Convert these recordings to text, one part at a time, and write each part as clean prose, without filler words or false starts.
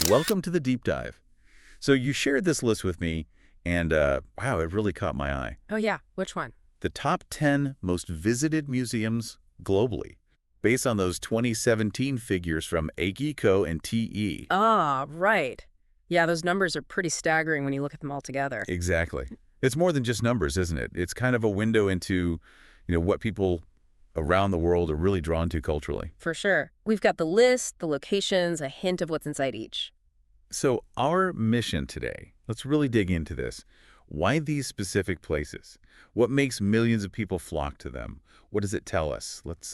Welcome to the deep dive. So you shared this list with me, and wow, it really caught my eye. Oh, yeah. Which one? The top 10 most visited museums globally, based on those 2017 figures from Agiko and TE. Ah, right. Yeah, those numbers are pretty staggering when you look at them all together. Exactly. It's more than just numbers, isn't it? It's kind of a window into, what people around the world are really drawn to culturally. For sure. We've got the list, the locations, a hint of what's inside each. So our mission today, let's really dig into this. Why these specific places? What makes millions of people flock to them? What does it tell us? Let's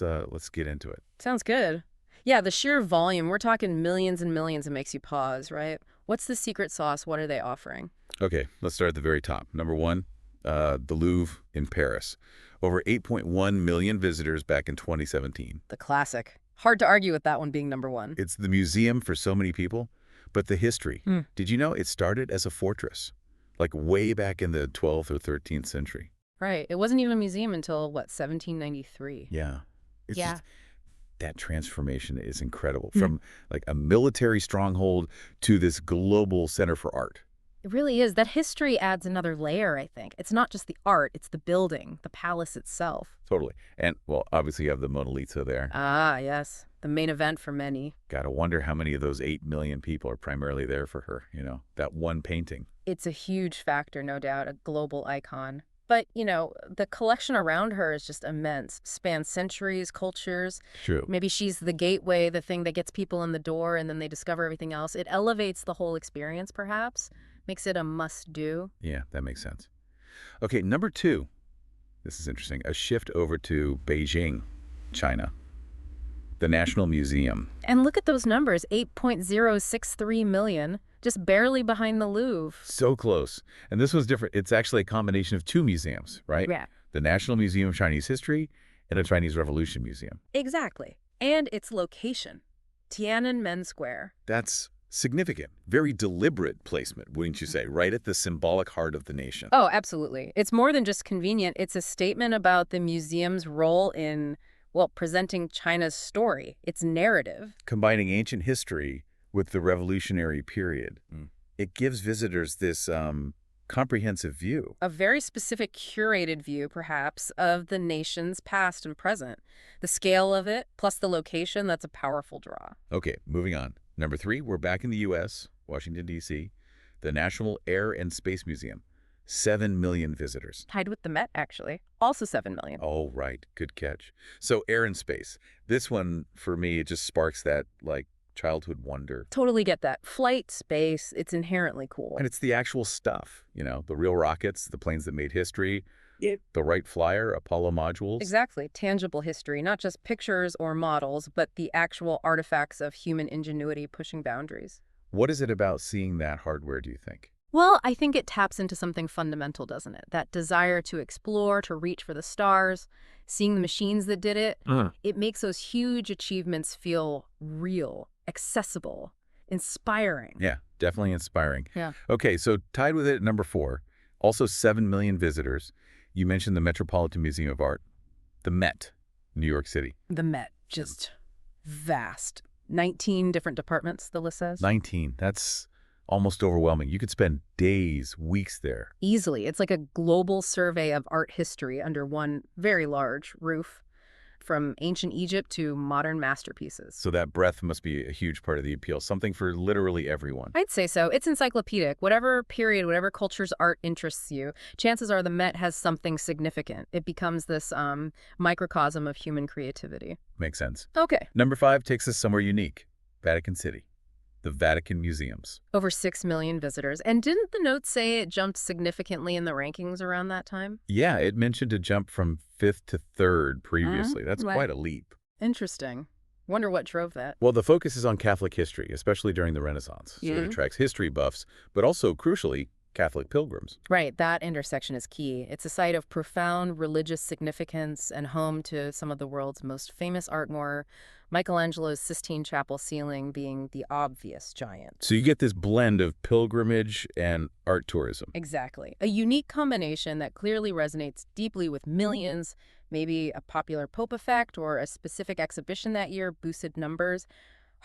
get into it. Sounds good. Yeah, the sheer volume, we're talking millions and millions, it makes you pause, right? What's the secret sauce? What are they offering? Okay, let's start at the very top. Number one, the Louvre in Paris. Over 8.1 million visitors back in 2017. The classic. Hard to argue with that one being number one. It's the museum for so many people, but the history. Did you know it started as a fortress, like way back in the 12th or 13th century? Right. It wasn't even a museum until, what, 1793? Yeah. It's Yeah. just, that transformation is incredible. From like a military stronghold to this global center for art. It really is. That history adds another layer, I think. It's not just the art, it's the building, the palace itself. Totally. And, well, obviously you have the Mona Lisa there. Ah, yes. The main event for many. Gotta wonder how many of those 8 million people are primarily there for her, that one painting. It's a huge factor, no doubt, a global icon. But, the collection around her is just immense, spans centuries, cultures. True. Maybe she's the gateway, the thing that gets people in the door, and then they discover everything else. It elevates the whole experience, perhaps, makes it a must-do. Yeah, that makes sense. Okay, number two. This is interesting. A shift over to Beijing, China. The National Museum. And look at those numbers, 8.063 million, just barely behind the Louvre. So close. And this was different. It's actually a combination of two museums, right? Yeah. The National Museum of Chinese History and the Chinese Revolution Museum. Exactly. And its location, Tiananmen Square. That's significant. Very deliberate placement, wouldn't you say? Right at the symbolic heart of the nation. Oh, absolutely. It's more than just convenient. It's a statement about the museum's role in, well, presenting China's story, its narrative. Combining ancient history with the revolutionary period. It gives visitors this comprehensive view. A very specific curated view, perhaps, of the nation's past and present. The scale of it, plus the location, that's a powerful draw. Okay, moving on. Number three, we're back in the U.S., Washington, D.C., the National Air and Space Museum. 7 million visitors. Tied with the Met, actually. Also 7 million. Oh, right. Good catch. So air and space. This one, for me, it just sparks that, childhood wonder. Totally get that. Flight, space, it's inherently cool. And it's the actual stuff, the real rockets, the planes that made history, the Wright Flyer, Apollo modules. Exactly. Tangible history, not just pictures or models, but the actual artifacts of human ingenuity pushing boundaries. What is it about seeing that hardware, do you think? Well, I think it taps into something fundamental, doesn't it? That desire to explore, to reach for the stars, seeing the machines that did it. It makes those huge achievements feel real, accessible, inspiring. Yeah, definitely inspiring. Yeah. Okay, so tied with it at number four, also 7 million visitors. You mentioned the Metropolitan Museum of Art, the Met, New York City. The Met, just vast. 19 different departments, the list says. 19. That's almost overwhelming. You could spend days, weeks there. Easily. It's like a global survey of art history under one very large roof, from ancient Egypt to modern masterpieces. So that breadth must be a huge part of the appeal, something for literally everyone. I'd say so. It's encyclopedic. Whatever period, whatever culture's art interests you, chances are the Met has something significant. It becomes this microcosm of human creativity. Makes sense. Okay. Number five takes us somewhere unique, Vatican City. The Vatican Museums. Over 6 million visitors. And didn't the note say it jumped significantly in the rankings around that time? Yeah, it mentioned a jump from 5th to 3rd previously. That's quite a leap. Interesting. Wonder what drove that. Well, the focus is on Catholic history, especially during the Renaissance. So it attracts history buffs, but also, crucially, Catholic pilgrims. Right, that intersection is key. It's a site of profound religious significance and home to some of the world's most famous art, more Michelangelo's Sistine Chapel ceiling being the obvious giant. So you get this blend of pilgrimage and art tourism. Exactly. A unique combination that clearly resonates deeply with millions. Maybe a popular Pope effect or a specific exhibition that year boosted numbers.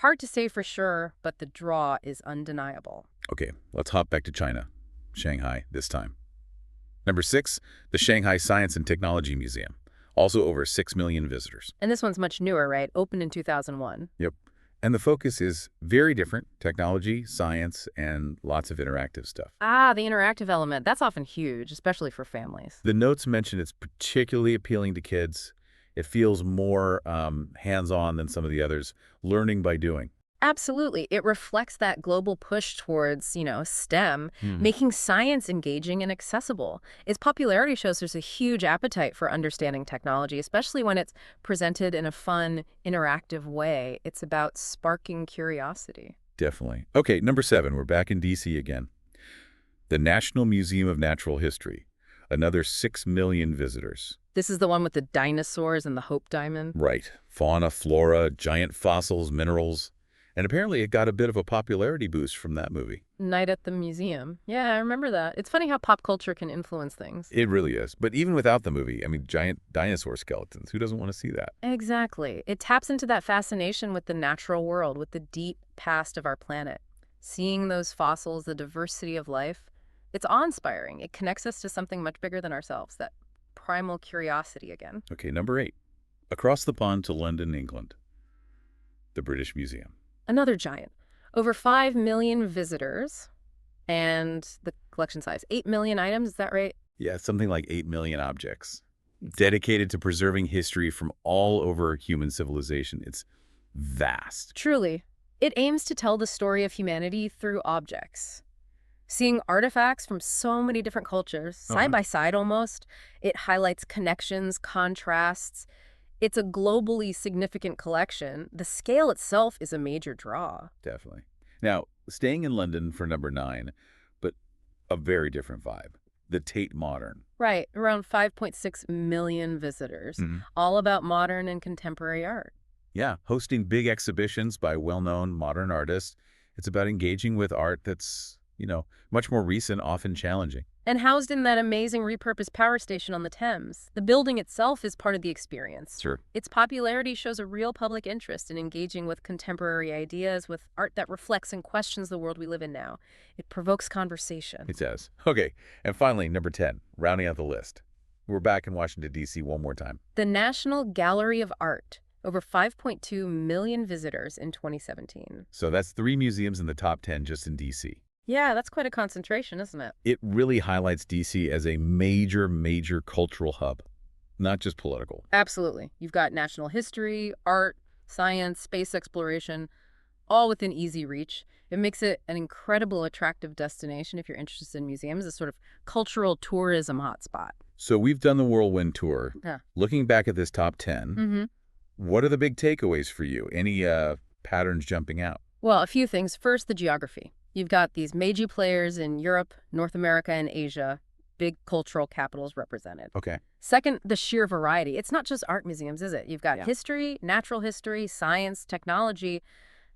Hard to say for sure, but the draw is undeniable. Okay, let's hop back to China, Shanghai this time. Number 6, the Shanghai Science and Technology Museum. Also over 6 million visitors. And this one's much newer, right? Opened in 2001. Yep. And the focus is very different: technology, science, and lots of interactive stuff. Ah, the interactive element. That's often huge, especially for families. The notes mention it's particularly appealing to kids. It feels more hands-on than some of the others, learning by doing. Absolutely. It reflects that global push towards, STEM, making science engaging and accessible. Its popularity shows there's a huge appetite for understanding technology, especially when it's presented in a fun, interactive way. It's about sparking curiosity. Definitely. Okay, number 7, we're back in D.C. again. The National Museum of Natural History. Another 6 million visitors. This is the one with the dinosaurs and the Hope Diamond. Right. Fauna, flora, giant fossils, minerals. And apparently it got a bit of a popularity boost from that movie. Night at the Museum. Yeah, I remember that. It's funny how pop culture can influence things. It really is. But even without the movie, I mean, giant dinosaur skeletons, who doesn't want to see that? Exactly. It taps into that fascination with the natural world, with the deep past of our planet. Seeing those fossils, the diversity of life, it's awe-inspiring. It connects us to something much bigger than ourselves, that primal curiosity again. Okay, number 8. Across the pond to London, England. The British Museum. Another giant. Over 5 million visitors, and the collection size, 8 million items, is that right? Yeah, something like 8 million objects. Dedicated to preserving history from all over human civilization. It's vast. Truly. It aims to tell the story of humanity through objects. Seeing artifacts from so many different cultures, side by side almost, it highlights connections, contrasts. It's a globally significant collection. The scale itself is a major draw. Definitely. Now, staying in London for number 9, but a very different vibe. The Tate Modern. Right, around 5.6 million visitors, all about modern and contemporary art. Yeah, hosting big exhibitions by well-known modern artists. It's about engaging with art that's, much more recent, often challenging. And housed in that amazing repurposed power station on the Thames. The building itself is part of the experience. Sure. Its popularity shows a real public interest in engaging with contemporary ideas, with art that reflects and questions the world we live in now. It provokes conversation. It does. Okay, and finally, number 10, rounding out the list. We're back in Washington, D.C. one more time. The National Gallery of Art. Over 5.2 million visitors in 2017. So that's 3 museums in the top 10 just in D.C. Yeah, that's quite a concentration, isn't it? It really highlights D.C. as a major, major cultural hub, not just political. Absolutely. You've got national history, art, science, space exploration, all within easy reach. It makes it an incredible, attractive destination if you're interested in museums, a sort of cultural tourism hotspot. So we've done the whirlwind tour. Yeah. Looking back at this top 10, what are the big takeaways for you? Any patterns jumping out? Well, a few things. First, the geography. You've got these major players in Europe, North America, and Asia, big cultural capitals represented. Okay. Second, the sheer variety. It's not just art museums, is it? You've got history, natural history, science, technology,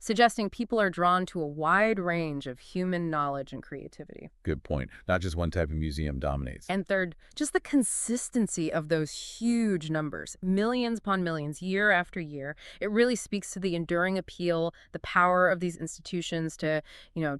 suggesting people are drawn to a wide range of human knowledge and creativity. Good point. Not just one type of museum dominates. And third, just the consistency of those huge numbers, millions upon millions, year after year. It really speaks to the enduring appeal, the power of these institutions to,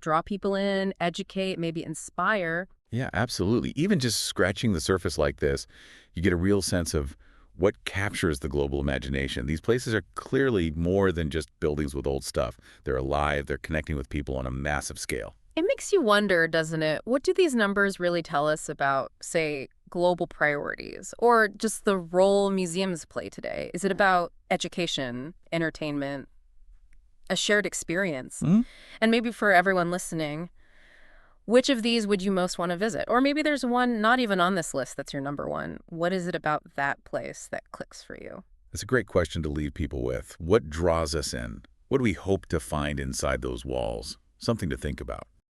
draw people in, educate, maybe inspire. Yeah, absolutely. Even just scratching the surface like this, you get a real sense of what captures the global imagination. These places are clearly more than just buildings with old stuff. They're alive. They're connecting with people on a massive scale. It makes you wonder, doesn't it? What do these numbers really tell us about, say, global priorities or just the role museums play today? Is it about education, entertainment, a shared experience? And maybe for everyone listening, which of these would you most want to visit? Or maybe there's one not even on this list that's your number one. What is it about that place that clicks for you? That's a great question to leave people with. What draws us in? What do we hope to find inside those walls? Something to think about.